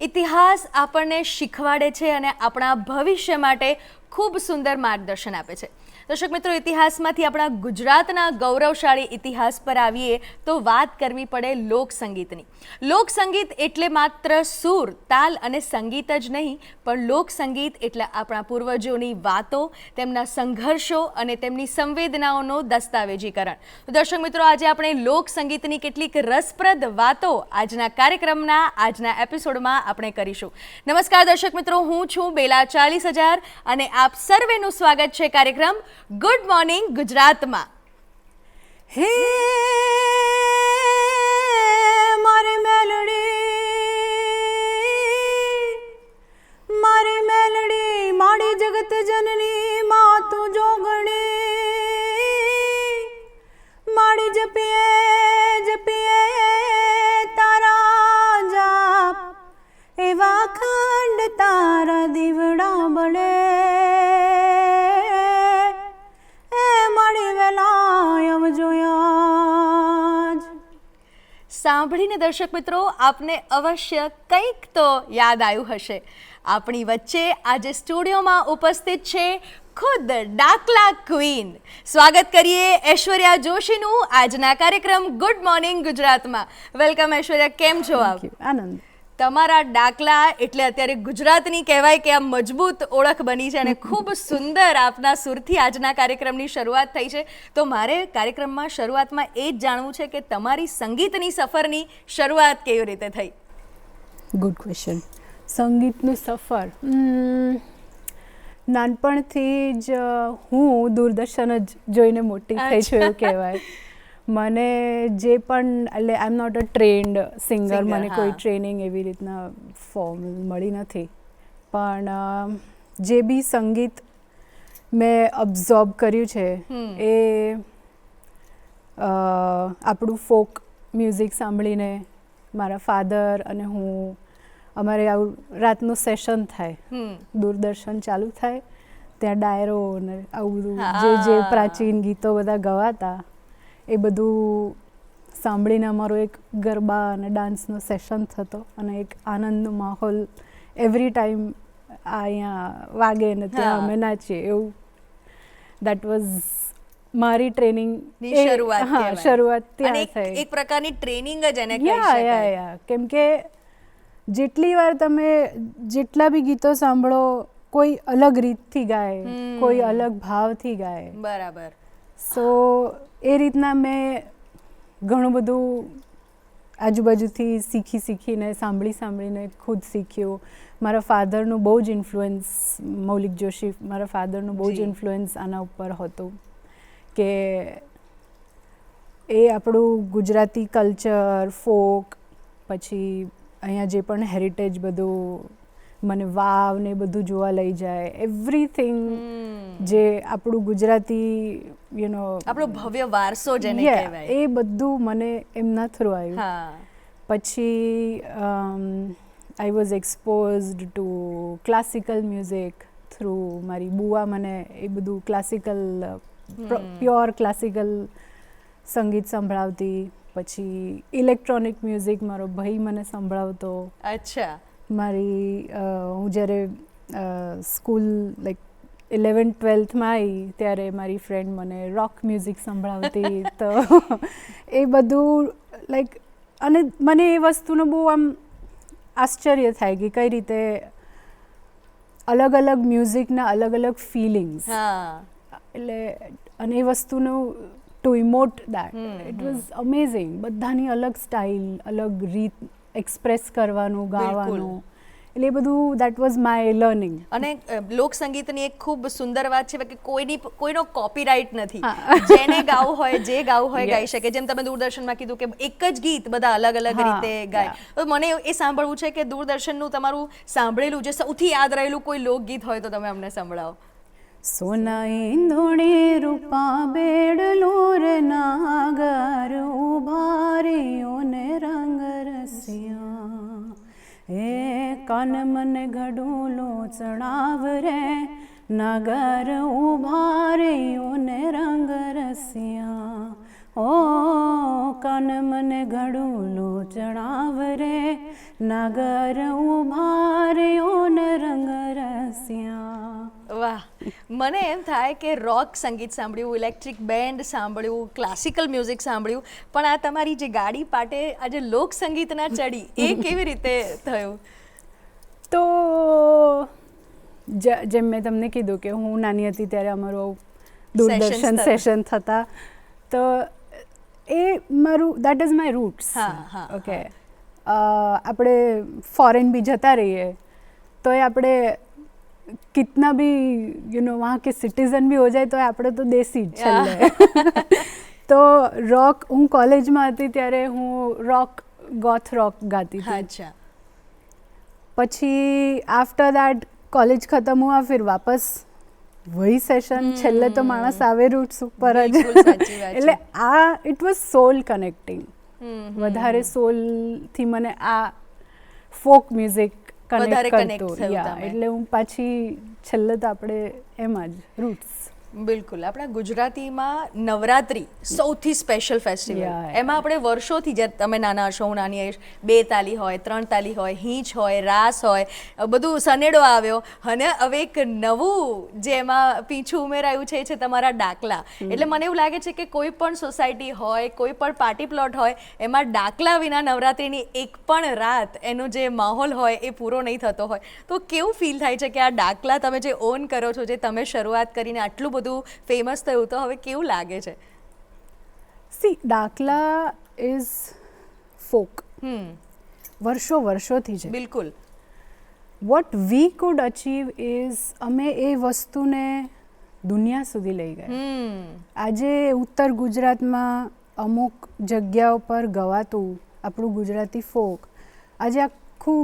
ઇતિહાસ આપણને શીખવાડે છે અને આપણા ભવિષ્ય માટે ખૂબ સુંદર માર્ગદર્શન આપે છે. દર્શક મિત્રો, ઇતિહાસમાંથી આપણા ગુજરાતના ગૌરવશાળી ઇતિહાસ પર આવીએ તો વાત કરવી પડે લોકસંગીતની. લોકસંગીત એટલે માત્ર સૂર, તાલ અને સંગીત જ નહીં, પણ લોકસંગીત એટલે આપણા પૂર્વજોની વાતો, તેમના સંઘર્ષો અને તેમની સંવેદનાઓનો દસ્તાવેજીકરણ. તો દર્શક મિત્રો, આજે આપણે લોકસંગીતની કેટલીક રસપ્રદ વાતો આજના કાર્યક્રમના આજના એપિસોડમાં આપણે કરીશું. નમસ્કાર દર્શક મિત્રો, હું છું બેલા 40,000 અને આપ સર્વેનું સ્વાગત છે કાર્યક્રમ ગુડ મોર્નિંગ ગુજરાતમાં. હે મારી મેલડી મારી જગત જનની માં તું જોગણી મારી જપીએ તારા જાપ એવા ખંડ તારા દીવડા બળે સાંભળીને દર્શક મિત્રો આપને અવશ્ય કંઈક તો યાદ આવ્યું હશે. આપણી વચ્ચે આજે સ્ટુડિયોમાં ઉપસ્થિત છે ખુદ ડાકલા ક્વીન. સ્વાગત કરીએ ઐશ્વર્યા જોશીનું આજના કાર્યક્રમ ગુડ મોર્નિંગ ગુજરાતમાં. વેલકમ ઐશ્વર્યા, કેમ છો આપ? આનંદ. તમારા ડાકલા એટલે અત્યારે ગુજરાતની કહેવાય કે આ મજબૂત ઓળખ બની છે અને ખૂબ સુંદર આપના સુરથી આજના કાર્યક્રમની શરૂઆત થઈ છે. તો મારે કાર્યક્રમમાં શરૂઆતમાં એ જ જાણવું છે કે તમારી સંગીતની સફરની શરૂઆત કેવી રીતે થઈ? Good question. સંગીતનું સફર નાનપણથી જ હું દૂરદર્શન જ જોઈને મોટી થઈ છું એવું કહેવાય. મને જે પણ એટલે I am not a trained singer, મને કોઈ ટ્રેનિંગ એવી રીતના ફોર્મ મળી નથી, પણ જે બી સંગીત મેં અબ્ઝોર્બ કર્યું છે એ આપણું ફોક મ્યુઝિક સાંભળીને મારા ફાધર અને હું, અમારે આવું રાતનું સેશન થાય, દૂરદર્શન ચાલુ થાય ત્યાં ડાયરો ને આવું બધું જે પ્રાચીન ગીતો બધા ગવાતા એ બધું સાંભળીને અમારો એક ગરબા અને ડાન્સનો સેશન થતો અને એક આનંદનો માહોલ એવરી ટાઈમ અહીંયા વાગે ને ત્યાં અમે નાચીએ એવું. દેટ વોઝ મારી ટ્રેનિંગ શરૂઆત ત્યાં થઈ. એક પ્રકારની ટ્રેનિંગ જ એને કહી શકાય. કેમ કે જેટલી વાર તમે જેટલા બી ગીતો સાંભળો કોઈ અલગ રીતથી ગાય, કોઈ અલગ ભાવથી ગાય. બરાબર. સો એ રીતના મેં ઘણું બધું આજુબાજુથી શીખીને સાંભળીને ખુદ શીખ્યું. મારા ફાધરનું બહુ જ ઇન્ફ્લુઅન્સ, મૌલિક જોશી મારા ફાધરનું બહુ જ ઇન્ફ્લુઅન્સ આના ઉપર હતું કે એ આપણું ગુજરાતી કલ્ચર, ફોક, પછી અહીંયા જે પણ હેરિટેજ બધું મને વાવ ને બધું જોવા લઈ જાય. એવરીથિંગ જે આપણું ગુજરાતી આપણો ભવ્ય વારસો જેને કહેવાય એ બધું મને એમના થ્રુ આવ્યું. પછી I was exposed to classical music through મારી બુઆ મને એ બધું ક્લાસિકલ, પ્યોર ક્લાસિકલ સંગીત સંભળાવતી. પછી ઇલેક્ટ્રોનિક મ્યુઝિક મારો ભાઈ મને સંભળાવતો. અચ્છા. મારી હું જ્યારે સ્કૂલ લાઈક 11th-12thમાં આવી ત્યારે મારી ફ્રેન્ડ મને રોક મ્યુઝિક સંભળાવતી. તો એ બધું લાઈક, અને મને એ વસ્તુનો બહુ આમ આશ્ચર્ય થાય કે કઈ રીતે અલગ અલગ મ્યુઝિકના અલગ અલગ ફિલિંગ્સ, એટલે અને એ વસ્તુનું to emote that it was amazing. બધાની અલગ સ્ટાઇલ, અલગ રીત એક્સપ્રેસ કરવાનું, ગાવાનું, એટલે એ બધું દેટ વોઝ માય લર્નિંગ. અને લોકસંગીતની એક ખૂબ સુંદર વાત છે કે કોઈનો કોપીરાઇટ નથી. જેને ગાવું હોય, જે ગાવું હોય ગાઈ શકે. જેમ તમે દૂરદર્શનમાં કીધું કે એક જ ગીત બધા અલગ અલગ રીતે ગાય. તો મને એ સાંભળવું છે કે દૂરદર્શનનું તમારું સાંભળેલું જે સૌથી યાદ રહેલું કોઈ લોકગીત હોય તો તમે અમને સંભળાવો. સોના ઈંધોણી રૂપા બેડલું રે નાગર ઉભા રહ્યોને રંગ રસિયા એ કાન મને ઘડુલો ચણાવ રે નાગર ઉભા રહ્યોને રંગ રસિયા ઓ કાન મને ઘડુલો ચણાવ રે નગર ઉભાર્યો ન રંગ રસ્યા. વાહ, મને એમ થાય કે રોક સંગીત સાંભળ્યું, ઇલેક્ટ્રિક બેન્ડ સાંભળ્યું, ક્લાસિકલ મ્યુઝિક સાંભળ્યું, પણ આ તમારી જે ગાડી પાટે આજે લોક સંગીતના ચડી, એ કેવી રીતે થયું? તો જેમ મેં તમને કીધું કે હું નાની હતી ત્યારે અમારો દૂરદર્શન સેશન થતા, તો એ મારું that is my roots. Okay, આપણે ફોરેન બી જતા રહીએ તો એ આપણે કિતના બી વहाँ के સિટીઝન બી હો જાય તો આપણે તો દેશી જ છેલ્લે. તો રોક, હું કોલેજમાં હતી ત્યારે હું ગોથ રોક ગાતી હતી. અચ્છા. પછી આફ્ટર દેટ કોલેજ ખતમ હુઆ, ફિર વાપસ વહી સેશન. છેલ્લે તો માણસ આવે રૂટ્સ ઉપર જ. એટલે આ ઇટ વોઝ સોલ કનેક્ટિંગ. વધારે સોલથી મને આ ફોક મ્યુઝિક કનેક્ટ કરતું. એટલે હું પાછી છેલ્લે તો આપણે એમાં જ રૂટ્સ. બિલકુલ. આપણા ગુજરાતીમાં નવરાત્રિ સૌથી સ્પેશિયલ ફેસ્ટિવલ. એમાં આપણે વર્ષોથી, જ્યારે તમે નાના હશો, હું નાની હઈશ, 2 તાલી હોય, 3 તાલી હોય, હીંચ હોય, રાસ હોય, બધું સનેડો આવ્યો, અને હવે એક નવું જે એમાં પીછું ઉમેરાયું છે એ છે તમારા ડાકલા. એટલે મને એવું લાગે છે કે કોઈ પણ સોસાયટી હોય, કોઈ પણ પાર્ટી પ્લોટ હોય, એમાં ડાકલા વિના નવરાત્રિની એક પણ રાત એનો જે માહોલ હોય એ પૂરો નહીં થતો હોય. તો કેવું ફીલ થાય છે કે આ ડાકલા તમે જે ઓન કરો છો, જે તમે શરૂઆત કરીને આટલું બધું ફેમસ થયું, તો હવે કેવું લાગે છે? See, Dakla is folk. વર્ષોથી છે. બિલકુલ. What we could achieve is, અમે એ વસ્તુને દુનિયા સુધી લઈ ગયા. આજે ઉત્તર ગુજરાતમાં અમુક જગ્યાઓ પર ગવાતું આપણું ગુજરાતી ફોક આજે આખું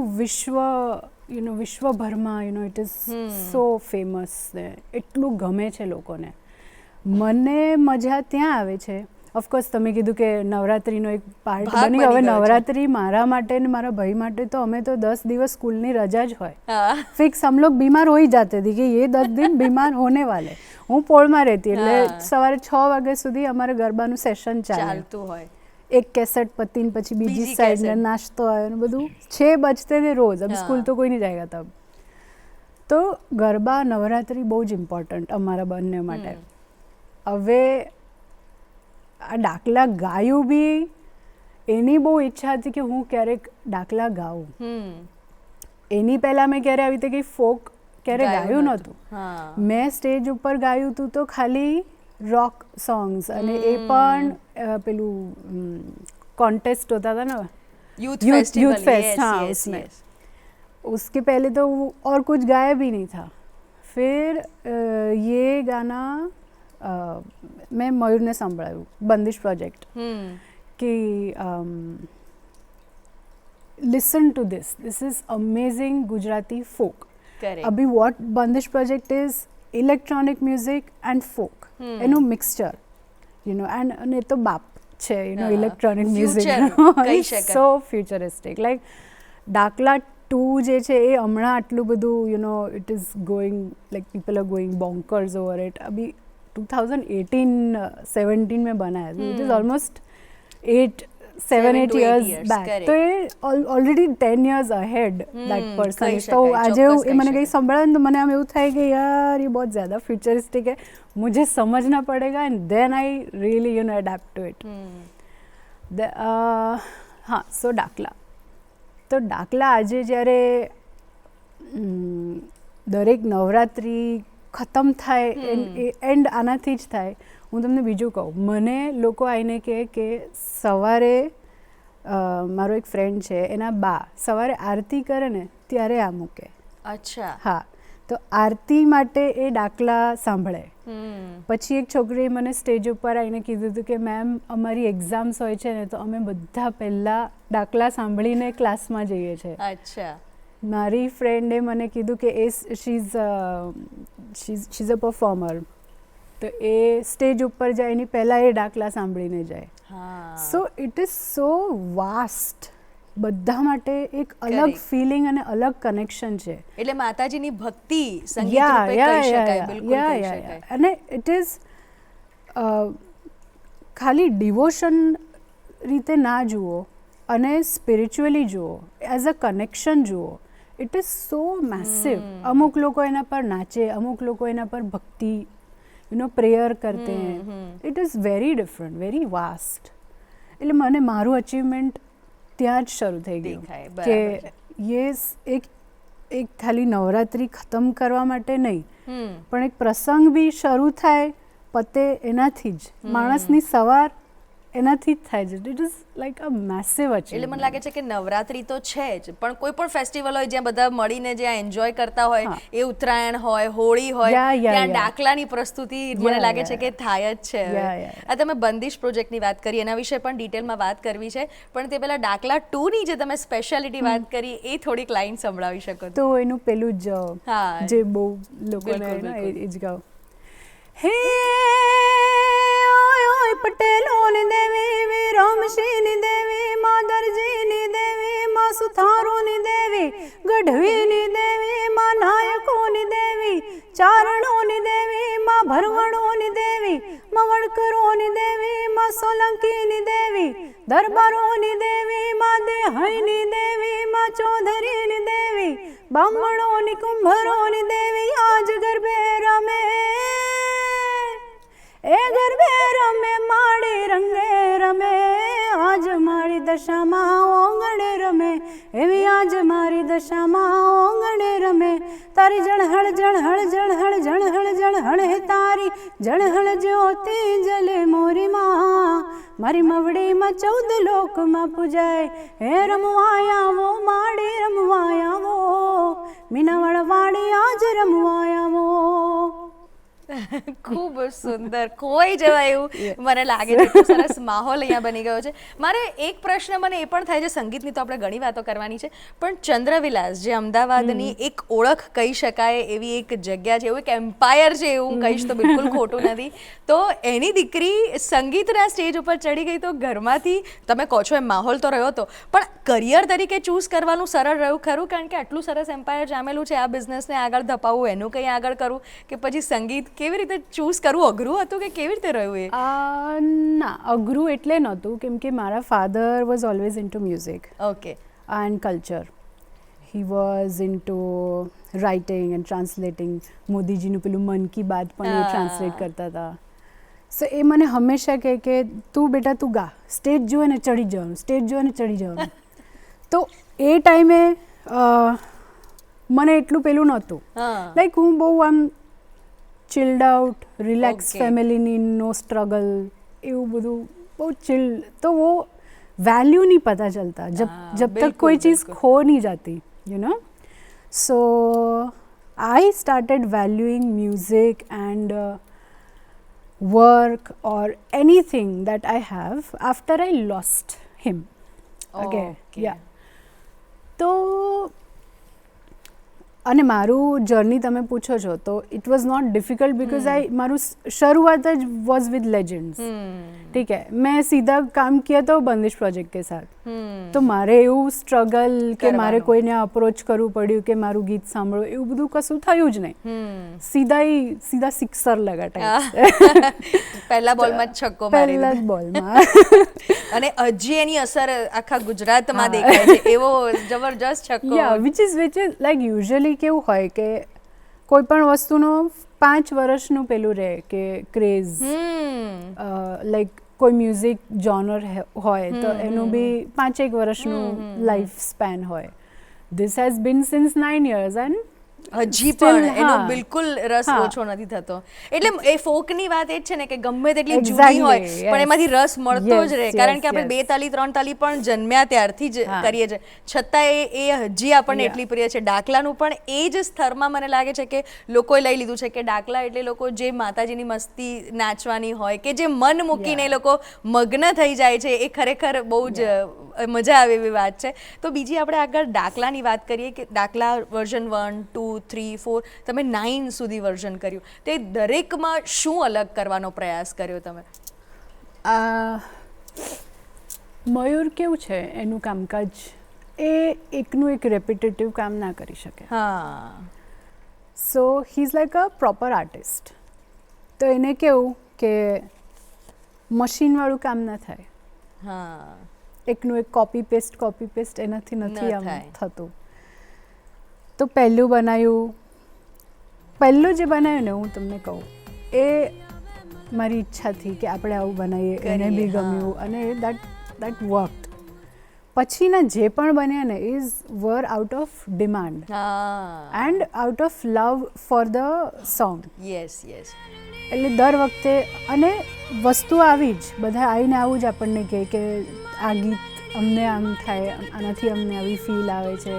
વિશ્વભરમાં ઇટ ઇઝ સો ફેમસ. ને એટલું ગમે છે લોકોને. મને મજા ત્યાં આવે છે. ઓફકોર્સ તમે કીધું કે નવરાત્રિનો એક પાર્ટ બની. હવે નવરાત્રિ મારા માટે ને મારા ભાઈ માટે તો અમે તો 10 દિવસ સ્કૂલની રજા જ હોય. ફિક્સ હમ લોગ બીમાર हो ही जाते थे कि ये 10 दिन बीमार होने वाले. હું પોળમાં રહેતી, એટલે સવારે 6 વાગ્યા સુધી અમારે ગરબાનું સેશન ચાલતું હોય. એક કેસેટ પતીને પછી બીજી સાઈડ ને નાસ્તો આવ્યો ને બધું 6 બજતે थे રોજ. अब स्कूल तो कोई नहीं जाएगा तब. તો ગરબા નવરાત્રિ બહુ જ ઇમ્પોર્ટન્ટ અમારા બંને માટે. હવે આ ડાકલા ગાયું બી એની બહુ ઈચ્છા હતી કે હું ક્યારેક ડાકલા ગાઉં. એની પહેલાં મેં ક્યારે આવી રીતે કંઈ ફોક ક્યારે ગાયું નહોતું. મેં સ્ટેજ ઉપર ગાયું હતું તો ખાલી रॉक सॉन्ग्स, અને એ પણ પેલું कॉन्टेस्ट होता था ना, यूथ फेस्ट. हाँ, उसमें उसके पहले तो और कुछ गाया भी नहीं था. फिर ये गाना मैं मयूर ने संभाळाયું, बंदिश प्रोजेक्ट, कि listen to this is amazing Gujarati folk. अभी what Bandish project is electronic music and folk, એનું મિક્સચર, અને તો બાપ છે electronic music. So futuristic. Like Dakla 2 જે છે એ હમણાં આટલું બધું it is going, like people are going bonkers over it. અભી 2018-17 में बनाया, it is almost 7-8 years back. તો એ already 10 years ahead that person. તો આજે એ મને કંઈ સંભળાય ને તો મને આમ એવું થાય કે યાર ये बहुत ज़्यादा फ्यूचरिस्टिक है, मुझे समझना पड़ेगा and then I really adept to it. हाँ, સો ડાકલા. તો ડાકલા આજે જ્યારે દરેક નવરાત્રિ ખતમ થાય, એન્ડ આનાથી જ થાય. હું તમને બીજું કહું, મને લોકો આવીને કહે કે સવારે મારો એક ફ્રેન્ડ છે, એના બા સવારે આરતી કરે ને ત્યારે આ મૂકે. અચ્છા. હા, તો આરતી માટે એ ડાકલા સાંભળે. પછી એક છોકરીએ મને સ્ટેજ ઉપર આવીને કીધું હતું કે મેમ, અમારી એક્ઝામ્સ હોય છે ને તો અમે બધા પહેલાં ડાકલા સાંભળીને ક્લાસમાં જઈએ છીએ. અચ્છા. મારી ફ્રેન્ડે મને કીધું કે શી ઇઝ અ પરફોર્મર, તો એ સ્ટેજ ઉપર જાય એની પહેલાં એ ડાકલા સાંભળીને જાય. So it is so vast. બધા માટે એક અલગ ફિલિંગ અને અલગ કનેક્શન છે. એટલે માતાજીની ભક્તિ સંગીત રૂપે કહી શકાય. બિલકુલ કહી શકાય. અને ઇટ ઇઝ ખાલી ડિવોશન રીતે ના જુઓ અને સ્પિરિચ્યુઅલી જુઓ, એઝ અ કનેક્શન જુઓ, ઇટ ઇઝ સો મેસિવ. અમુક લોકો એના પર નાચે, અમુક લોકો એના પર ભક્તિ પ્રેયર કરતે હૈ. It is very different, very vast. એટલે મને મારું અચીવમેન્ટ ત્યાં જ શરૂ થઈ ગયું કે એક ખાલી નવરાત્રિ ખતમ કરવા માટે નહીં, પણ એક પ્રસંગ બી શરૂ થાય પતે એનાથી જ, માણસની સવાર એનાથી જ થાય છે. It is like a massive achievement. એટલે મને લાગે છે કે નવરાત્રી તો છે જ, પણ કોઈ પણ ફેસ્ટિવલ હોય જ્યાં બધા મળીને જ્યાં એન્જોય કરતા હોય, એ ઉત્તરાયણ હોય, હોળી હોય, ત્યાં ડાકલાની પ્રસ્તુતિ મને લાગે છે કે થાય જ છે. આ તમે બંદિશ પ્રોજેક્ટની વાત કરી, એના વિશે પણ ડિટેલમાં વાત કરવી છે, પણ તે પહેલા ડાકલા 2 ની જે તમે સ્પેશિયાલિટી વાત કરી એ થોડીક લાઈન સંભળાવી શકો? તો એનું પેલું જ જે બહુ લોકોને એ જ ગાવ. હે પટેલોની દેવી, વિરમશીની દેવી, માં દરજીની દેવી, માં સુથારોની દેવી, ગઢવીની દેવી, માં નાયકોની દેવી, ચારણોની દેવી, માં ભરવાડોની દેવી, માં વડકરોની દેવી, માં સોલંકીની દેવી, દરબારોની દેવી, માં દેહાઈની દેવી, માં ચૌધરીની દેવી, બ્રાહ્મણોની કુંભારોની દેવી, આજ ગરબે રમે, એ ગરબે રમે માડી રંગે રમે, આજ મારી દશામાં ઓંગણે રમે, એવી આજ મારી દશામાં ઓંગણે રમે. તારી જણહળ જણહળ જણહળ જણહળ જણહળ હે તારી જણહળ જ્યોતિ જલે મોરી માં, મારી મવડીમાં 14 લોકમાં પૂજાય, હે રમવા આવો માડી રમવા આવો, મીનાવાળા વાડી આજ રમવા આવો. ખૂબ સુંદર, ખોઈ જવાય એવું મને લાગે છે. એટલો સરસ માહોલ અહીંયા બની ગયો છે. મારે એક પ્રશ્ન મને એ પણ થાય છે, સંગીતની તો આપણે ઘણી વાતો કરવાની છે, પણ ચંદ્રવિલાસ જે અમદાવાદની એક ઓળખ કહી શકાય એવી એક જગ્યા છે, એવું એક એમ્પાયર છે, એવું કહીશ તો બિલકુલ ખોટું નથી. તો એની દીકરી સંગીતના સ્ટેજ ઉપર ચડી ગઈ, તો ઘરમાંથી તમે કહો છો એમ માહોલ તો રહ્યો હતો, પણ કરિયર તરીકે ચૂઝ કરવાનું સરળ રહ્યું ખરું? કારણ કે આટલું સરસ એમ્પાયર જામેલું છે, આ બિઝનેસને આગળ ધપાવવું, એનું કંઈ આગળ કરવું, કે પછી સંગીત કેવી રીતે ચૂઝ કરવું અઘરું હતું કે કેવી રીતે રહ્યું એ? ના, અઘરું એટલે નહોતું, કેમ કે મારા father was always into music and culture. He was into writing and translating. મોદીજીનું પેલું મન કી બાત પણ એ ટ્રાન્સલેટ કરતા હતા. સો એ મને હંમેશા કહે કે તું બેટા તું ગા, સ્ટેજ જુએ ને ચડી જવાનું, સ્ટેજ જુએ ને ચડી જવાનું. તો એ ટાઈમે મને એટલું પેલું નહોતું, લાઈક હું બહુ આમ ચિલ્ડ આઉટ, રિલેક્સ ફેમિલીની, નો સ્ટ્રગલ, એવું બધું બહુ ચિલ. તો वो वैल्यू नहीं पता चलता जब तक कोई चीज़ खो नहीं जाती, you know. So I started valuing music and work or anything that I have after I lost him. Okay. Yeah. તો અને મારું જર્ની તમે પૂછો છો તો it was not difficult because મારું शुरुआत જ वॉज विद लेजेंड्स. ठीक है, मैं सीधा काम किया तो बंदिश प्रोजेक्ट के साथ. તો મારે એવું સ્ટ્રગલ કે મારે કોઈને અપ્રોચ કરવું પડ્યું કે મારું ગીત સાંભળો, એવું બધું કશું થયું જ નહીં. સીધા સિક્સર લગા ટાઈપ. પહેલા બોલમાં જ છક્કો મારી, પહેલા જ બોલમાં. અને હજી એની અસર આખા ગુજરાતમાં દેખાય છે, એવો જબરજસ્ત છક્કો. યા વિચ ઇઝ લાઈક યુઝ્યુઅલી કેવું હોય કે કોઈ પણ વસ્તુનો 5 વર્ષનું પેલું રહે કે ક્રેઝ. લાઈક કોઈ મ્યુઝિક જોનર હોય તો એનું બી 5 વર્ષનું લાઈફ સ્પેન હોય. This has been since 9 years and હજી પણ એનો બિલકુલ રસ ઓછો નથી થતો. એટલે એ ફોકની વાત એ જ છે ને કે ગમે તેટલી જૂની હોય પણ એમાંથી રસ મળતો જ રહે, કારણ કે આપણે 2 તાલી 3 તાલી પણ જન્મ્યા ત્યારથી જ કરીએ છીએ, છતાં એ હજી આપણને એટલી પ્રિય છે. ડાકલાનું પણ એ જ સ્તરમાં મને લાગે છે કે લોકોએ લઈ લીધું છે કે ડાકલા એટલે લોકો જે માતાજીની મસ્તી નાચવાની હોય કે જે મન મૂકીને એ લોકો મગ્ન થઈ જાય છે, એ ખરેખર બહુ જ મજા આવે એવી વાત છે. તો બીજી આપણે આગળ ડાકલાની વાત કરીએ કે ડાકલા વર્ઝન 1, 2, 3, 4, તમે 9 સુધી વર્ઝન કર્યું, તે દરેકમાં શું અલગ કરવાનો પ્રયાસ કર્યો તમે? મયુર કેવું છે, એનું કામકાજ એ એકનું એક રેપિટેટિવ કામ ના કરી શકે. So he is like a proper artist. તો એને કેવું કે મશીનવાળું કામ ના થાય. એકનું એક કોપી પેસ્ટ એનાથી નથી આમ થાય. થતું. તો પહેલું જે બનાવ્યું ને હું તમને કહું એ મારી ઈચ્છા હતી કે આપણે આવું બનાવીએ, એને બી કરીએ, હા. ગમ્યું અને દેટ વર્કડ. પછીના જે પણ બન્યા ને વર આઉટ ઓફ ડિમાન્ડ હા and out of love for the song. Yes એટલે દર વખતે અને વસ્તુ આવી જ બધા આવીને આવું જ આપણને કહે કે આ ગીત અમને આમ થાય, આનાથી અમને આવી ફીલ આવે છે,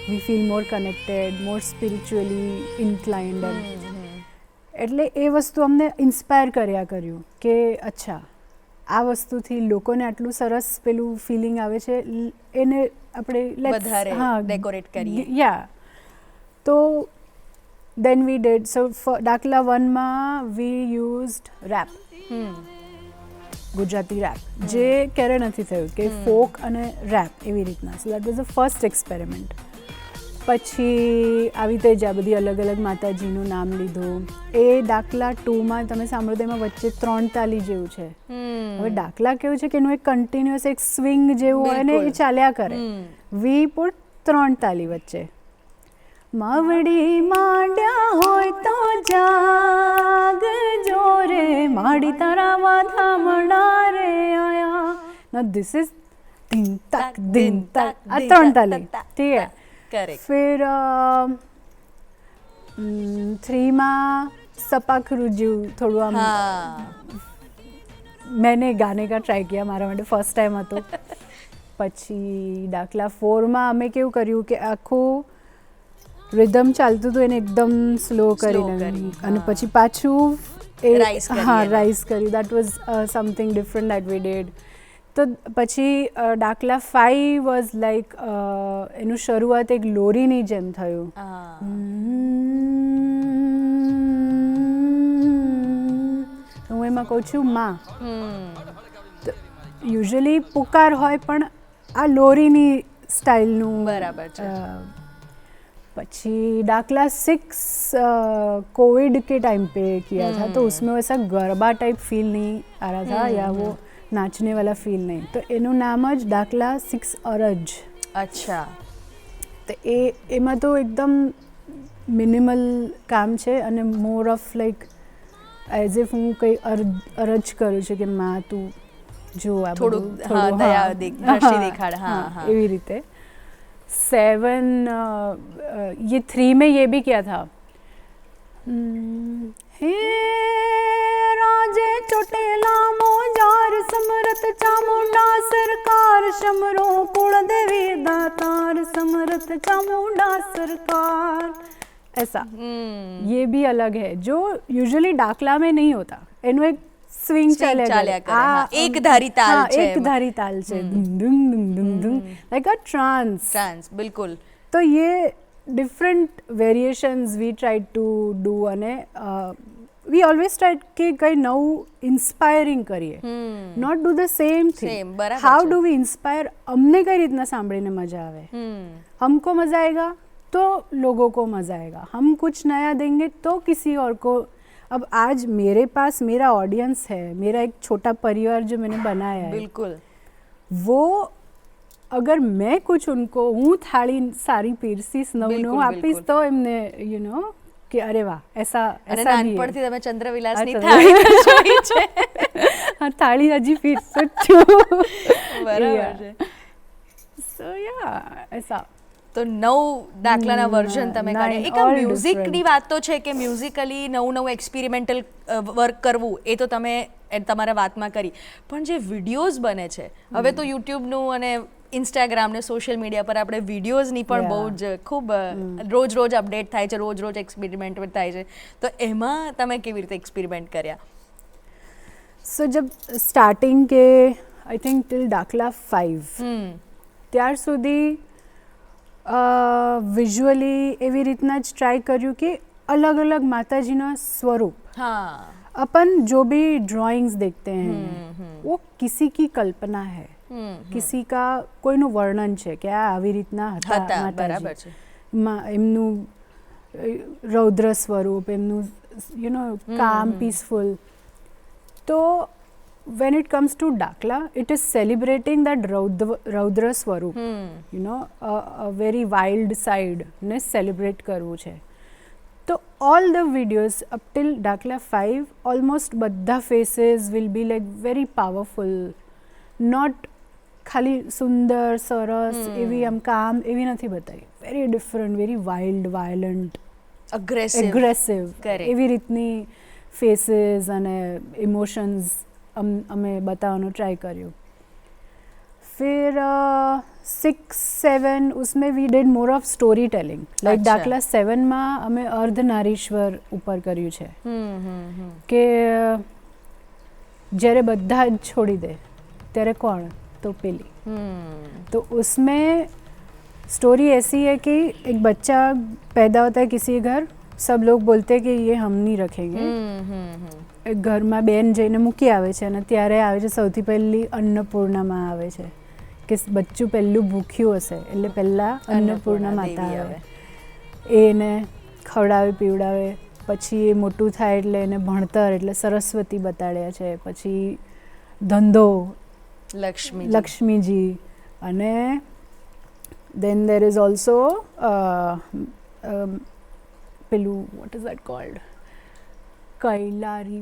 વી ફીલ મોર કનેક્ટેડ, મોર સ્પિરિચ્યુઅલી ઇન્ક્લાઇન્ડ. એટલે એ વસ્તુ અમને ઇન્સ્પાયર કર્યું કે અચ્છા આ વસ્તુથી લોકોને આટલું સરસ પેલું ફિલિંગ આવે છે, એને આપણે વધારે ડેકોરેટ કરીએ. યા તો then we did so for દાખલા 1 માં we used rap, Gujarati rap જે ક્યારે નથી થયું કે ફોક અને rap એવી રીતના. so that was the first experiment. પછી આવી રીતે જ આ બધી અલગ અલગ માતાજીનું નામ લીધું. એ દાખલા 2 માં તમે સાંભળો તો એમાં વચ્ચે 3 તાલી જેવું છે. હવે દાખલા કેવું છે કે એનું એક કન્ટિન્યુઅસ એક સ્વિંગ જેવું હોય ને એ ચાલ્યા કરે. વી પુટ 3 તાલી વચ્ચે. માવડી માંડ્યા હોય તો જાગજો રે, માડી તારા વાધામણા રે આયા. now this is દિન તક દિન તક આ 3 તાલી, ઠીક है. કરેક્ટ. फिर 3 માં સપાખરું જેવું થોડું આમ હા मैंने गाने का ट्राई किया, मारा માટે ફર્સ્ટ ટાઈમ હતો. પછી દાખલા 4 માં અમે કેવું કર્યું કે આખું રિધમ ચાલતું હતું એને એકદમ સ્લો કરીને કરી, અને હા. પછી પાછું Rise કરી હા એને. રાઇઝ કર્યું. That was something different that we did. તો પછી દાખલા 5 વોઝ લાઈક એનું શરૂઆત એક લોરીની જેમ થયું. હા હું એમાં કહું છું માં. યુઝ્યુઅલી પુકાર હોય પણ આ લોરીની સ્ટાઇલનું બરાબર છે. પછી दाखला 6 कोविड के टाइम पे किया था, तो उसमें वैसा गरबा टाइप फील नहीं आ रहा था या वो नाचने वाला फील नहीं, तो એનું નામ જ दाखला 6 અરજ. અચ્છા. તો એમાં તો એકદમ મિનિમલ કામ છે અને more of like as if હું કંઈ અરજ કરું છું કે માં તું જો આ થોડું બધું હા દયા દ્રષ્ટિ દેખાડ. હા હા એવી રીતે. 7 ये 3 में ये भी किया था. हे राजे ચોટેલા મોજાર સમરત ચામુંડા સરકાર, શમરો કુળ દેવી દાતાર સમરત ચામુંડા સરકાર. ऐसा ये भी अलग है जो यूजुअली डाकला में नहीं होता. એનું એક સ્વિંગ ચાલ્યા કરે. હા, એક ધારી તાલ છે એક ધારી તાલ છે, ધુમ ધુમ ધુમ ધુમ લાઈક અ ટ્રાન્સ. બિલકુલ. તો ये different variations we tried to do અને વી ઓલવેઝ ટ્રાઇડ કે કંઈ નવું ઇન્સ્પાયરિંગ કરીએ, not do the same Same, thing. બરાબર હાઉ છે. ડુ વી ઇન્સ્પાયર, અમને કઈ રીતના સાંભળીને મજા આવે, हमको मज़ा आएगा तो लोगों को मज़ा आएगा, हम कुछ नया देंगे तो किसी और को. अब आज मेरे पास मेरा ऑडियंस है, मेरा एक छोटा परिवार जो मैंने बनाया है, બિલકુલ. वो अगर मैं कुछ उनको હું થાળી સારી પીરસીસ નવું બિલકુલ, નવું આપીશ બિલકુલ. તો એમને યુ નો કે અરે વાહ એસા અને એસા ભી નાનપણથી તમે ચંદ્રવિલાસની હા, થાળી તો જોઈ છે. હા થાળી હજી પીરસું જ છું. બરાબર છે. સો યા એસા. તો 9 દાખલાના વર્ઝન તમે nine, કાઢ્યા. એક આ all મ્યુઝિકની different. વાત તો છે કે મ્યુઝિકલી નવું એક્સપેરિમેન્ટલ વર્ક કરવું એ તો તમે તમારા વાતમાં કરી, પણ જે વિડીયોઝ બને છે હવે તો યુટ્યુબનું અને ઇન્સ્ટાગ્રામ ને સોશિયલ મીડિયા પર આપણે વિડીયોઝની પણ બહુ જ ખૂબ રોજ અપડેટ થાય છે, રોજ એક્સપેરિમેન્ટ થાય છે, તો એમાં તમે કેવી રીતે એક્સપેરિમેન્ટ કર્યા? સો જબ સ્ટાર્ટિંગ કે આઈ થિંક ટિલ દાખલા 5 ત્યાર સુધી વિઝ્યુઅલી એવી રીતના જ ટ્રાય કર્યું કે अलग अलग माता जी ना स्वरूप, हाँ, अपन जो भी ड्राइंग्स देखते हैं वो किसी की कल्पना है, किसी का કોઈનું વર્ણન છે કે આ આવી રીતના હતા બરાબર છે. એમનું રૌદ્ર સ્વરૂપ, એમનું યુ નો કામ પીસફુલ. તો when it comes to Dakla, it is celebrating that Raudra Swarup, you know, a very wild side ને celebrate કરવું છે. તો all the videos up till Dakla 5, almost બધા faces will be like very powerful, not ખાલી સુંદર સરસ એવી આમ કામ એવી નથી બતાવી, very different, very wild, violent, aggressive એવી રીતની faces અને emotions અમે બતાવવાનું ટ્રાય કર્યું. फिर 6, 7 उसमें we did more of story telling, like दाखला 7 માં અમે અર્ધનારીશ્વર ઉપર કર્યું છે કે જ્યારે બધા જ છોડી દે ત્યારે કોણ, तो पेली. तो उसमें स्टोरी ऐसी है कि एक बच्चा पैदा होता है किसी घर, सब लोग बोलते हैं कि ये हम नहीं रखेंगे. एक ઘરમાં બેન જઈને મૂકી આવે છે અને ત્યારે આવે છે સૌથી પહેલી અન્નપૂર્ણામાં આવે છે કે બચ્ચું પહેલું ભૂખ્યું હશે એટલે પહેલાં અન્નપૂર્ણા માતા આવે, એને ખવડાવે પીવડાવે, પછી એ મોટું થાય એટલે એને ભણતર એટલે સરસ્વતી બતાડ્યા છે, પછી ધંધો લક્ષ્મીજી, અને then there is also પેલું what is that called, Kalyani.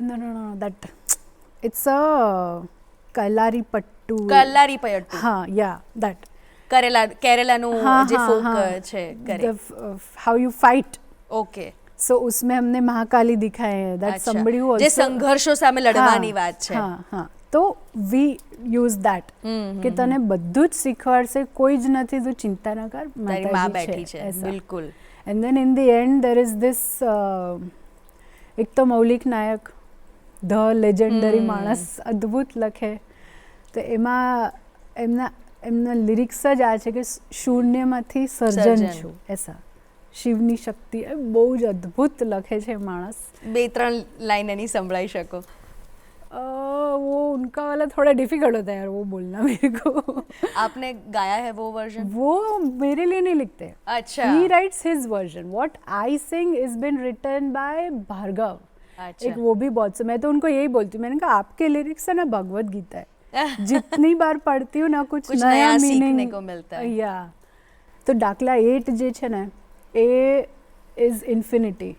No, that it's a Kallaripattu. हाँ, yeah, that. કેરેલાનું જે ફોક છે કરે. How you fight. Okay. So उसमें हमने महाकाली दिखाए हैं, that somebody who also જે સંઘર્ષો સામે લડવાની વાત છે. હા, તો we use that કે તને બધું જ શીખવાડશે, કોઈ જ નથી, તું ચિંતા ન કર, તારી માં બેઠી છે. બિલકુલ. And then in the end there is this એક તો મૌલિક નાયક, ધ લેજેન્ડરી માણસ, અદ્ભુત લખે. તો એમાં એમના લિરિક્સ જ આ છે કે શૂન્યમાંથી સર્જન છું, એસા શિવની શક્તિ. બહુ જ અદ્ભુત લખે છે માણસ. 2-3 લાઈન એની સંભળાઈ શકો? वो उनका वाला थोड़ा डिफिकल्ट होता है यार, वो बोलना मेरे को. आपने गाया है वो वर्जन? वो मेरे लिए नहीं लिखते. अच्छा. He writes his version. What I sing is been written by Bhargav. अच्छा. एक वो भी बहुत से, मैं तो उनको यही बोलती हूँ, मैंने कहा आपके लिरिक्स है ना भगवत गीता है, जितनी बार पढ़ती हूँ ना कुछ नया सीखने को मिलता है. या तो दाखला 8 જે છે ને એ is infinity.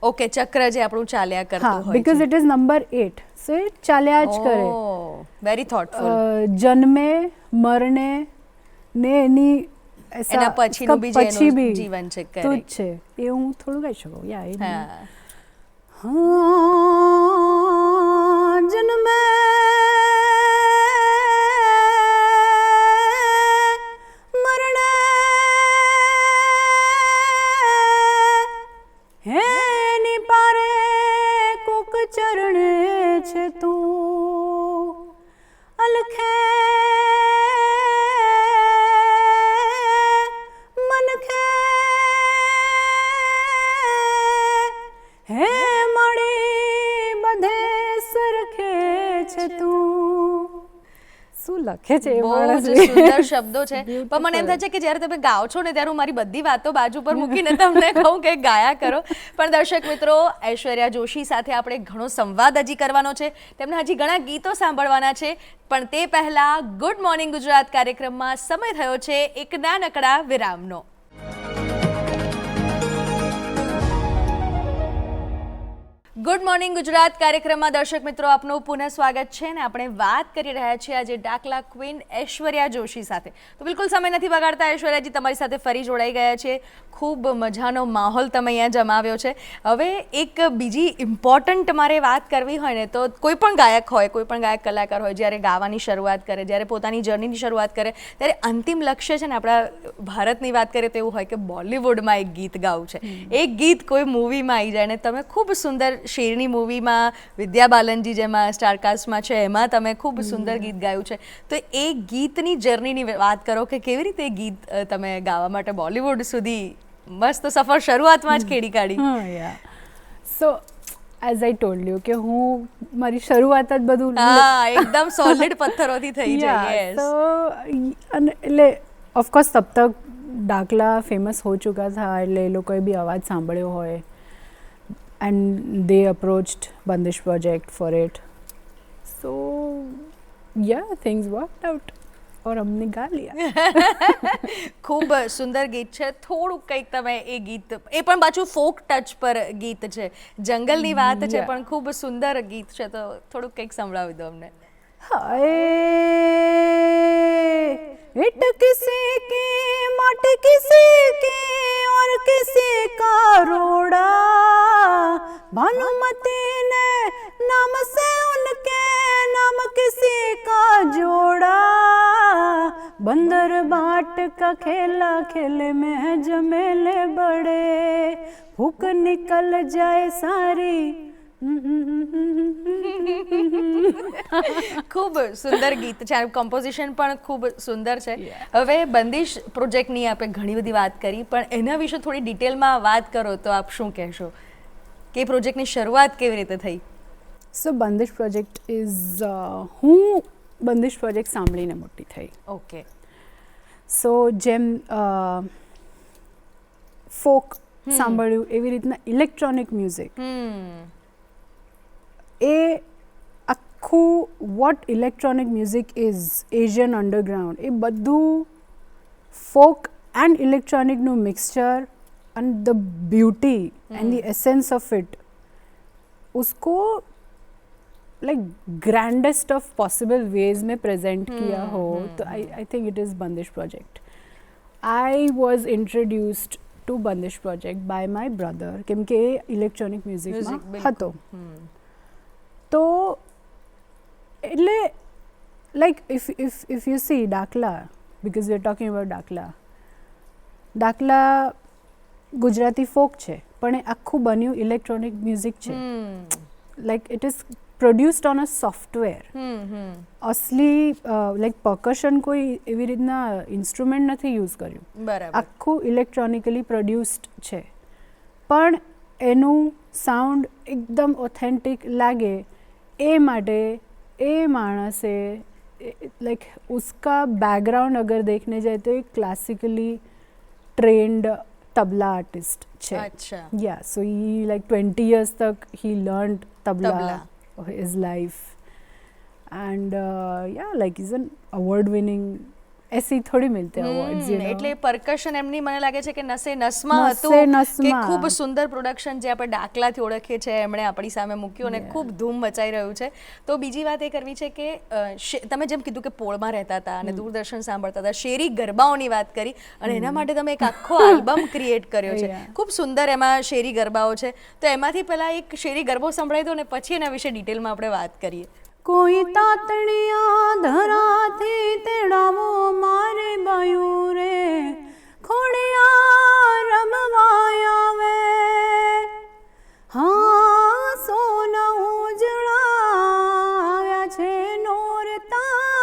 ઓકે, ચક્ર જે આપણું ચાલ્યા કરતું હોય, because it is number 8, so એ ચાલ્યા જ કરે. Very thoughtful. જન્મે મરણે ને એની એના પછીનું બી જેનું જીવન છે કરે, તો જ છે એ હું થોડું ગાઈ શકું. યા જન્મે મરણે હેની પારે કોક ચરણે છે તું, અલખે મનખે હે મળી બધે સરખે છે તું. શું લખે છે એ માણસ, સુંદર શબ્દો છે. પણ મને એમ થાય છે કે જ્યારે તમે ગાઓ છો ને ત્યારે હું મારી બધી વાતો બાજુ પર મૂકીને તમને કહું કે ગાયા કરો. પણ દર્શક મિત્રો, ઐશ્વર્યા જોશી સાથે આપણે ઘણો સંવાદ હજી કરવાનો છે, તેમને હજી ઘણા ગીતો સાંભળવાના છે. પણ તે પહેલા ગુડ મોર્નિંગ ગુજરાત કાર્યક્રમમાં સમય થયો છે એક નાનકડા વિરામનો. ગુડ મોર્નિંગ ગુજરાત કાર્યક્રમમાં દર્શક મિત્રો આપનું પુનઃ સ્વાગત છે ને આપણે વાત કરી રહ્યા છીએ આજે ડાકલા ક્વીન ઐશ્વર્યા જોશી સાથે. તો બિલકુલ સમય નથી બગાડતા, ઐશ્વર્યાજી તમારી સાથે ફરી જોડાઈ ગયા છે. ખૂબ મજાનો માહોલ તમે અહીંયા જમાવ્યો છે. હવે એક બીજી ઇમ્પોર્ટન્ટ મારે વાત કરવી હોય ને તો કોઈ પણ ગાયક હોય, કોઈ પણ ગાયક કલાકાર હોય, જ્યારે ગાવાની શરૂઆત કરે, જ્યારે પોતાની જર્નીની શરૂઆત કરે ત્યારે અંતિમ લક્ષ્ય છે ને, આપણા ભારતની વાત કરીએ તો એવું હોય કે બોલિવૂડમાં એક ગીત ગાવું છે, એક ગીત કોઈ મૂવીમાં આવી જાય. ને તમે ખૂબ સુંદર શેરની મૂવીમાં વિદ્યા બાલનજી જેમાં સ્ટારકાસ્ટમાં છે એમાં તમે ખૂબ સુંદર ગીત ગાયું છે. તો એ ગીતની જર્નીની વાત કરો કે કેવી રીતે ગીત તમે ગાવા માટે બોલિવૂડ સુધી મસ્ત સફર શરૂઆતમાં જ ખેડી કાઢી. સો એઝ આઈ ટોલ્ડ યુ કે હું મારી શરૂઆત જ બધું એકદમ સોલિડ પથ્થરોથી થઈ જાય. તો એટલે ઓફકોર્સ તબ તક દાખલા ફેમસ હો ચુકા થા, એટલે એ લોકોએ બી અવાજ સાંભળ્યો હોય. and they approached Bandish Project for it. So yeah, things worked out. और हमने गा लिया. ખૂબ સુંદર ગીત છે. થોડુંક કંઈક તમે એ ગીત, એ પણ પાછું ફોક ટચ પર ગીત છે, જંગલની વાત છે, Yeah. પણ ખૂબ સુંદર ગીત છે, તો થોડુંક કંઈક સંભળાવી દો અમને. हाय इट किसी की मट किसी की और किसी का रोड़ा भानुमती ने नाम से उनके नाम किसी का जोड़ा बंदर बाट का खेला खेले में जमेले बड़े भूख निकल जाए सारी. ખૂબ સુંદર ગીત છે, કમ્પોઝિશન પણ ખૂબ સુંદર છે. Yeah. હવે બંદિશ પ્રોજેક્ટની આપણે ઘણી બધી વાત કરી, પણ એના વિશે થોડી ડિટેલમાં વાત કરો તો આપ શું કહેશો કે પ્રોજેક્ટની શરૂઆત કેવી રીતે થઈ? સો બંદિશ પ્રોજેક્ટ ઇઝ હું બંદિશ પ્રોજેક્ટ સાંભળીને મોટી થઈ. ઓકે. સો જેમ ફોક સાંભળ્યું એવી રીતના ઇલેક્ટ્રોનિક મ્યુઝિક એ આખું what electronic music is Asian underground એ બધું ફોક એન્ડ ઇલેક્ટ્રોનિકનું mixture and the beauty and the essence of it उसको like grandest of possible ways में प्रेजेंट किया हो तो I think it is Bandish project. I was introduced to Bandish project by my brother came के electronic म्यूजिकમાં હતો. તો એટલે લાઈક ઇફ યુ સી દાખલા, because we are talking about દાખલા ગુજરાતી ફોક છે પણ એ આખું બન્યું ઇલેક્ટ્રોનિક મ્યુઝિક છે. Like it is produced on a software. અસલી લાઈક પર્કશન કોઈ એવી રીતના ઇન્સ્ટ્રુમેન્ટ નથી યુઝ કર્યું, બરાબર. આખું ઇલેક્ટ્રોનિકલી પ્રોડ્યુસ્ડ છે પણ એનું સાઉન્ડ એકદમ ઓથેન્ટિક લાગે એ માટે એ માણસે લાઈક उसका बैकग्राउंड अगर देखने जाए तो एक क्लासिकली ट्रेंड तबला आर्टिस्ट છે. અચ્છા. Yeah, so he like 20 years tak he learned tabla his life and yeah, like he's an award winning. ऐसी थोड़ी मिलते awards, you know. એટલે પરકશન એમની મને લાગે છે કે નસે નસમાં નસે હતું, કે નસમાં. ખૂબ સુંદર પ્રોડક્શન જે આપણે દાખલાથી ઓળખીએ છીએ એમણે આપણી સામે મૂક્યું અને ખૂબ ધૂમ મચાઈ રહ્યું છે. તો બીજી વાત એ કરવી છે કે તમે જેમ કીધું કે પોળમાં રહેતા હતા અને દૂરદર્શન સાંભળતા હતા, શેરી ગરબાઓની વાત કરી અને એના માટે તમે એક આખો આલ્બમ ક્રિએટ કર્યો છે. Yeah. ખૂબ સુંદર એમાં શેરી ગરબાઓ છે, તો એમાંથી પહેલા એક શેરી ગરબો સંભળાવી દો અને પછી એના વિશે ડિટેલમાં આપણે વાત કરીએ. કોઈ તાતણિયા ધરાથી તેડાવો મારે બાયું રે ખોડિયા રમવાય આવે હા સોના ઉજળાવ્યા છે નોરતા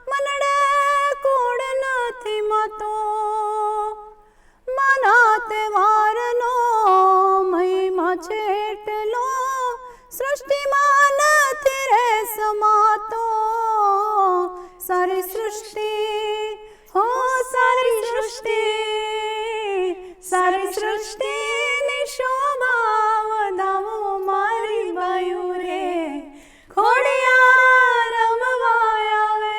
મનડે કોડ નથી મતો માના તહેવારનો મહિમા છે એટલો સૃષ્ટિમાં નથી રે સમાતો સારી સૃષ્ટિ હો સારી સૃષ્ટિ સારી સૃષ્ટિની શોભા વધાવો મારી બાયું રે ખોડિયા રમવાય આવે.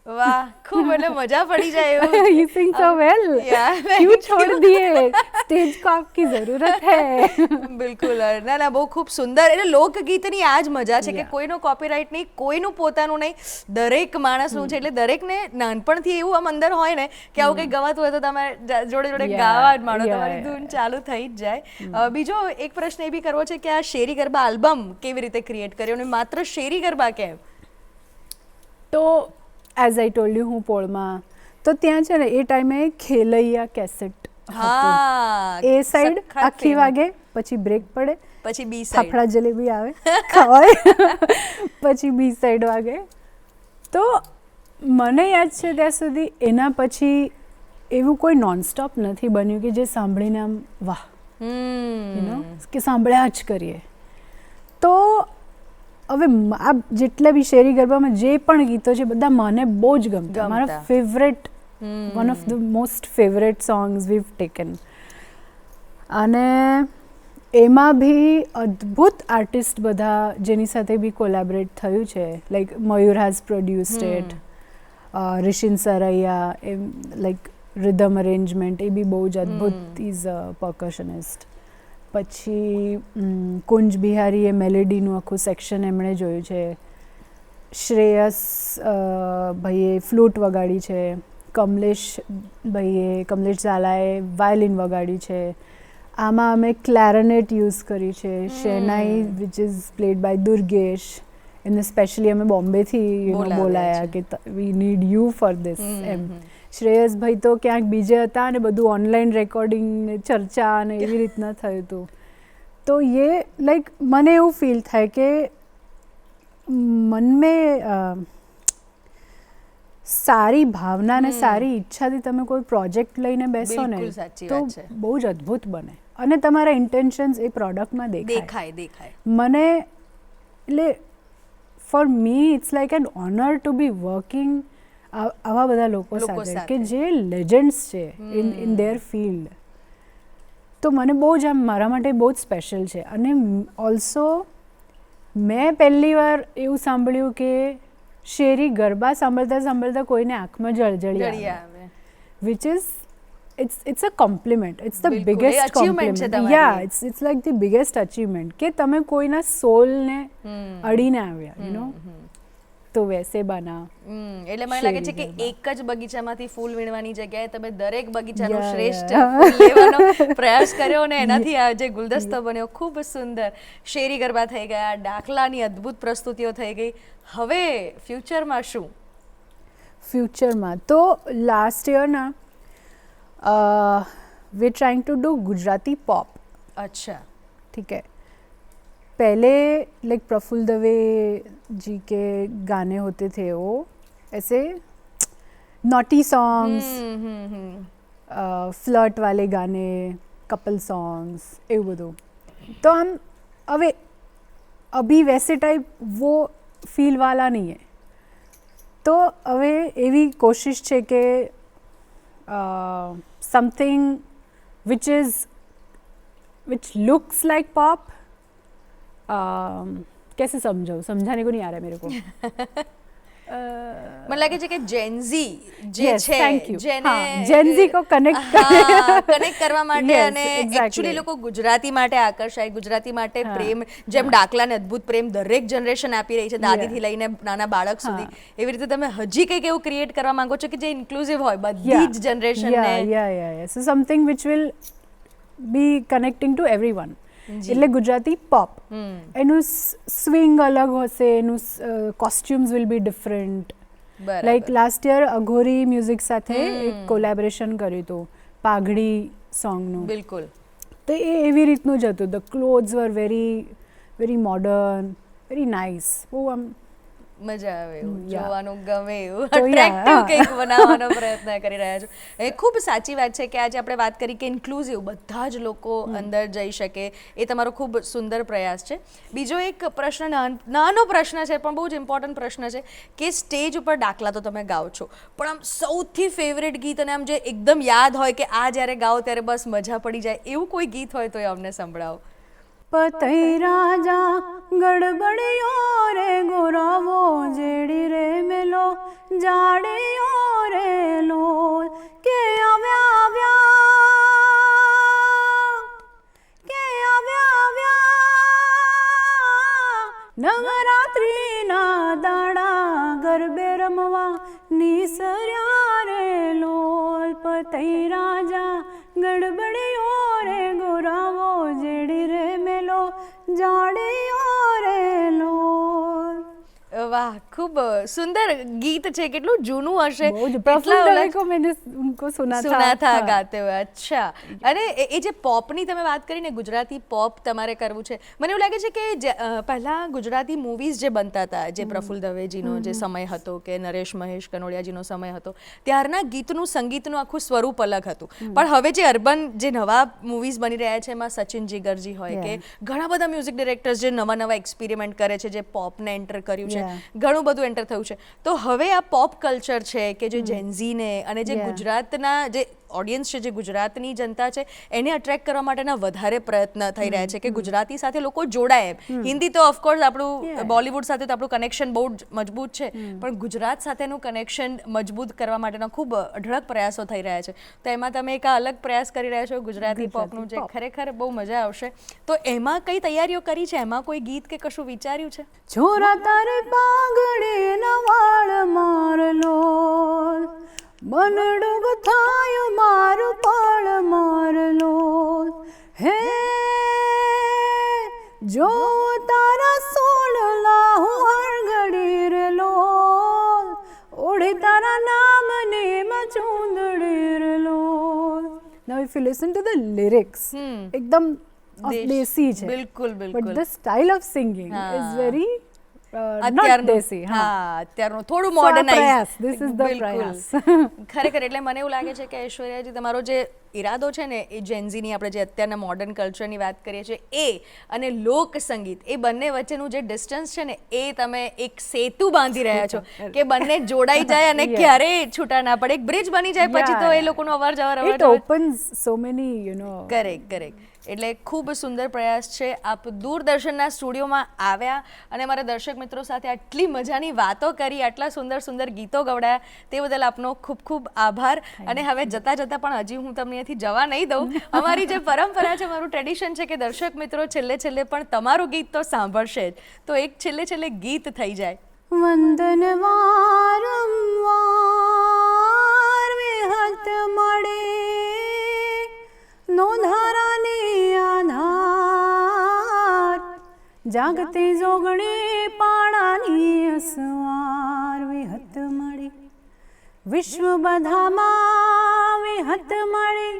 વાહ, ખૂબ એટલે મજા પડી જાય એવું. You sing so well. Yeah, क्यों छोड़ दिए स्टेज को आपकी जरूरत है. બિલકુલ. ના ના, બહુ ખૂબ સુંદર. એટલે લોકગીતની આ જ મજા છે કે Yeah. કોઈનો કોપીરાઇટ નહીં, કોઈનું પોતાનું નહીં, દરેક માણસનું છે. એટલે દરેકને નાનપણથી એવું આમ અંદર હોય ને કે આવું કંઈક ગવાતું હોય તો તમે જોડે જોડે Yeah, ગાવા જ માંડો, yeah, તમારી yeah. ધૂન ચાલુ થઈ જ જાય. બીજો એક પ્રશ્ન એ બી કરવો છે કે આ શેરી ગરબા આલ્બમ કેવી રીતે ક્રિએટ કર્યો અને માત્ર શેરી ગરબા કેમ? તો એઝ આઈ ટોલ્ડ યુ હું પોળમાં તો ત્યાં છે ને એ ટાઈમે ખેલૈયા કેસેટ હા, એ સાઈડ સખત આખી famous. વાગે પછી બ્રેક પડે પછી બી સાઈડ. ફાફડા જલેબી આવે ખવાય પછી બી સાઈડ વાગે. તો મને યાદ છે ત્યાં સુધી એના પછી એવું કોઈ નોનસ્ટોપ નથી બન્યું કે જે સાંભળીને આમ વાહ યુ નો કે સાંભળ્યા જ કરીએ. તો હવે આ જેટલા બી શેરી ગરબામાં જે પણ ગીતો છે બધા મને બહુ જ ગમતા. મારા favourite one of the most favourite songs weave taken. અને એમાં બી અદ્ભુત આર્ટિસ્ટ બધા જેની સાથે બી કોલેબરેટ થયું છે, like Mayur has produced it, Rishin Saraiya, એમ લાઈક રિધમ અરેન્જમેન્ટ એ બી બહુ જ અદ્ભુત ઇઝ પર્કશનિસ્ટ. પછી કુંજ બિહારીએ મેલેડીનું આખું સેક્શન એમણે જોયું છે. શ્રેયસ ભાઈએ ફ્લૂટ વગાડી છે. કમલેશ ઝાલાએ વાયોલિન વગાડી છે. આમાં અમે ક્લેરનેટ યુઝ કરી છે. Shehnai which is played by Durgesh, એમને સ્પેશિયલી અમે બોમ્બેથી બોલાયા કે we need you for this એમ. શ્રેયસભાઈ તો ક્યાંક બીજે હતા અને બધું ઓનલાઈન રેકોર્ડિંગ ને ચર્ચા અને એવી રીતના થયું હતું. તો એ લાઈક મને એવું ફીલ થાય કે મન મેં સારી ભાવના ને સારી ઈચ્છાથી તમે કોઈ પ્રોજેક્ટ લઈને બેસો ને તો બહુ જ અદ્ભુત બને અને તમારા ઇન્ટેન્શન્સ એ પ્રોડક્ટમાં દેખાય. મને એટલે for me it's like an honour to be working આવા બધા લોકો સાથે કે જે લેજન્ડ્સ છે ઇન ધેર ફિલ્ડ. તો મને બહુ જ મારા માટે બહુ જ સ્પેશિયલ છે. અને ઓલ્સો મેં પહેલી વાર એવું સાંભળ્યું કે શેરી ગરબા સાંભળતા કોઈને આંખમાં જળજળી આવે, which is it's a compliment. It's the biggest compliment. Yeah, it's like the biggest achievement કે તમે કોઈના સોલને અડીને આવ્યા, યુ નો. તો વૈસે બના. એટલે મને લાગે છે કે એક જ બગીચામાંથી ફૂલ વીણવાની જગ્યાએ તમે દરેક બગીચાનો શ્રેષ્ઠ ફૂલ લેવાનો પ્રયાસ કર્યો અને એનાથી આ જે ગુલદસ્તો બન્યો ખૂબ સુંદર. શેરી ગરબા થઈ ગયા, ડાકલાની અદ્ભુત પ્રસ્તુતિઓ થઈ ગઈ. હવે ફ્યુચરમાં શું? ફ્યુચરમાં તો last યરના we're trying to do Gujarati pop. अच्छा, ठीक है. पहले लाइक प्रफुल्ल दवे जी के गाने होते थे, वो ऐसे नॉटी सॉन्ग्स, फ्लर्ट वाले गाने, कपल सॉन्ग्स, એવું બધું. તો આમ હવે અભી વૈસે ટાઈપ वो फील वाला नहीं है. તો હવે એવી કોશિશ છે કે something which looks like pop. कैसे समझाने को नहीं आ रहा है मेरे को. મને લાગે છે કે જેનઝી જે છે જેને જેનઝી કો કનેક્ટ કરવા માટે અને એકચ્યુઅલી લોકો ગુજરાતી માટે આકર્ષાય, ગુજરાતી માટે પ્રેમ, જેમ ડાકલાને અદ્ભુત પ્રેમ દરેક જનરેશન આપી રહી છે, દાદીથી લઈને નાના બાળક સુધી, એવી રીતે તમે હજી કંઈક એવું ક્રિએટ કરવા માંગો છો કે જે ઇન્ક્લુઝિવ હોય બધી જ જનરેશનને. So something which will be connecting to everyone. એટલે ગુજરાતી પોપ, એનું સ્વિંગ અલગ હશે, એનું costumes will be different. Like last year Aghori music સાથે એક કોલેબોરેશન કર્યું હતું પાઘડી સોંગનું. બિલકુલ. તો એ એવી રીતનું જ હતું. The clothes were very modern, very nice. બહુ આમ મજા આવે એવું, જોવાનું ગમે એવું અટ્રેક્ટિવ કંઈક બનાવવાનો પ્રયત્ન કરી રહ્યા છો. એ ખૂબ સાચી વાત છે કે આજે આપણે વાત કરી કે ઇન્ક્લુઝિવ બધા જ લોકો અંદર જઈ શકે, એ તમારો ખૂબ સુંદર પ્રયાસ છે. બીજો એક પ્રશ્ન, નાનો પ્રશ્ન છે પણ બહુ જ ઇમ્પોર્ટન્ટ પ્રશ્ન છે કે સ્ટેજ ઉપર ડાકલા તો તમે ગાઓ છો, પણ આમ સૌથી ફેવરેટ ગીત અને આમ જે એકદમ યાદ હોય કે આ જ્યારે ગાઓ ત્યારે બસ મજા પડી જાય એવું કોઈ ગીત હોય તો એ અમને સંભળાવો. પતઈ રાજા ગડબડિયો રે ગોરાવો જેડી રે મેલો જાડિયો રે લો કે આવ્યા નવરાત્રિના દાડા ગરબે રમવા નીસર્યા રે લોલ. પતઈ રાજા ગડબડિયો રે ગોરાવો જેડી રે મેલો જાડિયો રે લોલ. વાહ, ખૂબ સુંદર ગીત છે. કેટલું જૂનું હશે. સુના થા ગાતે હોય. અચ્છા. અને એ જે પોપની તમે વાત કરીને, ગુજરાતી પોપ તમારે કરવું છે, મને એવું લાગે છે કે પહેલાં ગુજરાતી મૂવીઝ જે બનતા હતા, જે પ્રફુલ્લ દવેજીનો જે સમય હતો કે નરેશ મહેશ કનોડિયાજીનો સમય હતો, ત્યારના ગીતનું સંગીતનું આખું સ્વરૂપ અલગ હતું. પણ હવે જે અર્બન જે નવા મૂવીઝ બની રહ્યા છે, એમાં સચિન જીગરજી હોય કે ઘણા બધા મ્યુઝિક ડિરેક્ટર્સ જે નવા એક્સપેરિમેન્ટ કરે છે, જે પોપને એન્ટર કર્યું છે, ઘણું બધું એન્ટર થયું છે. તો હવે આ પોપ કલ્ચર છે કે જે જેનઝીને અને જે ગુજરાતના જે ઓડિયન્સ છે, જે ગુજરાતની જનતા છે, એને અટ્રેક્ટ કરવા માટેના વધારે પ્રયત્ન થઈ રહ્યા છે કે ગુજરાતી સાથે લોકો જોડાય એમ. હિન્દી તો ઓફકોર્સ આપણું બોલિવૂડ સાથે તો આપણું કનેક્શન બહુ જ મજબૂત છે, પણ ગુજરાત સાથેનું કનેક્શન મજબૂત કરવા માટેના ખૂબ અઢળક પ્રયાસો થઈ રહ્યા છે. તો એમાં તમે એક અલગ પ્રયાસ કરી રહ્યા છો ગુજરાતી પોપનું, જે ખરેખર બહુ મજા આવશે. તો એમાં કઈ તૈયારીઓ કરી છે? એમાં કોઈ ગીત કે કશું વિચાર્યું છે? છોરા તારે પાઘડી ના વાળ મારલો, મનડુગ થાય મારું પાળ મારલો, હે જો તારા સોળલા હું હરગડી રેલો, ઓઢે તારા નામ ને મચુંદડી રેલો. Now if you listen to the lyrics, એકદમ દેશી છે, બિલકુલ but the style of singing is very not દેશી. અત્યારનું થોડું મોડર્નાઇઝ. This is the પ્રયાસ. ખરેખર એટલે મને એવું લાગે છે કે ઐશ્વર્યાજી, તમારો જે ઈરાદો છે ને એ જેન્ઝીની, આપણે જે અત્યારના મોડર્ન કલ્ચરની વાત કરીએ છીએ, એ અને લોક સંગીત, એ બંને વચ્ચેનું જે ડિસ્ટન્સ છે ને, એ તમે એક સેતુ બાંધી રહ્યા છો કે બંને જોડાઈ જાય અને ક્યારેય છૂટા ના પડે. એક બ્રિજ બની જાય પછી તો એ લોકોનો અવર જવર It opens so many, correct. એટલે ખૂબ સુંદર પ્રયાસ છે. આપ દૂરદર્શનના સ્ટુડિયોમાં આવ્યા અને અમારા દર્શક મિત્રો સાથે આટલી મજાની વાતો કરી, આટલા સુંદર ગીતો ગવડાયા, તે બદલ આપનો ખૂબ ખૂબ આભાર. અને હવે જતાં પણ હજી હું તમને અહીંયાથી જવા નહીં દઉં. અમારી જે પરંપરા છે, મારું ટ્રેડિશન છે કે દર્શક મિત્રો છેલ્લે પણ તમારું ગીત તો સાંભળશે જ. તો એક છેલ્લે ગીત થઈ જાય. વંદન વારંવાર વિહત મળે, નોંધારાને આધાર, જાગતે જોગણે પાણાની અસવાર વિહત મળી, વિશ્વ બધામાં વિહત મળી,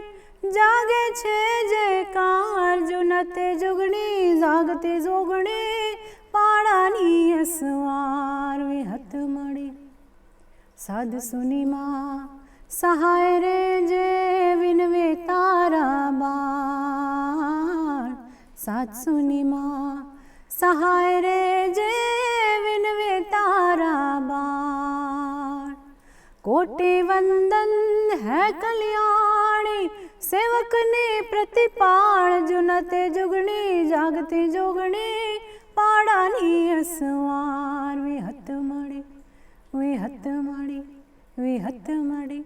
જાગે છે જયકાર, જુનતે જુગણી જાગતે જોગણે પાણાની અસવાર વિહત મળી. સાધ સુનીમાં સહાય રે જે વિનવે તારા બાણ, સાધ સુનીમાં સહાય રે જે વિનવે તારા બાણ. કોટી વંદન હૈ કલ્યાણી, સેવકને પ્રતિપાળ, જુનતે જુગણી જાગતી જોગણી પાડાની અસવાર વિહત મળી, વિહત મળી, વિહત મળી.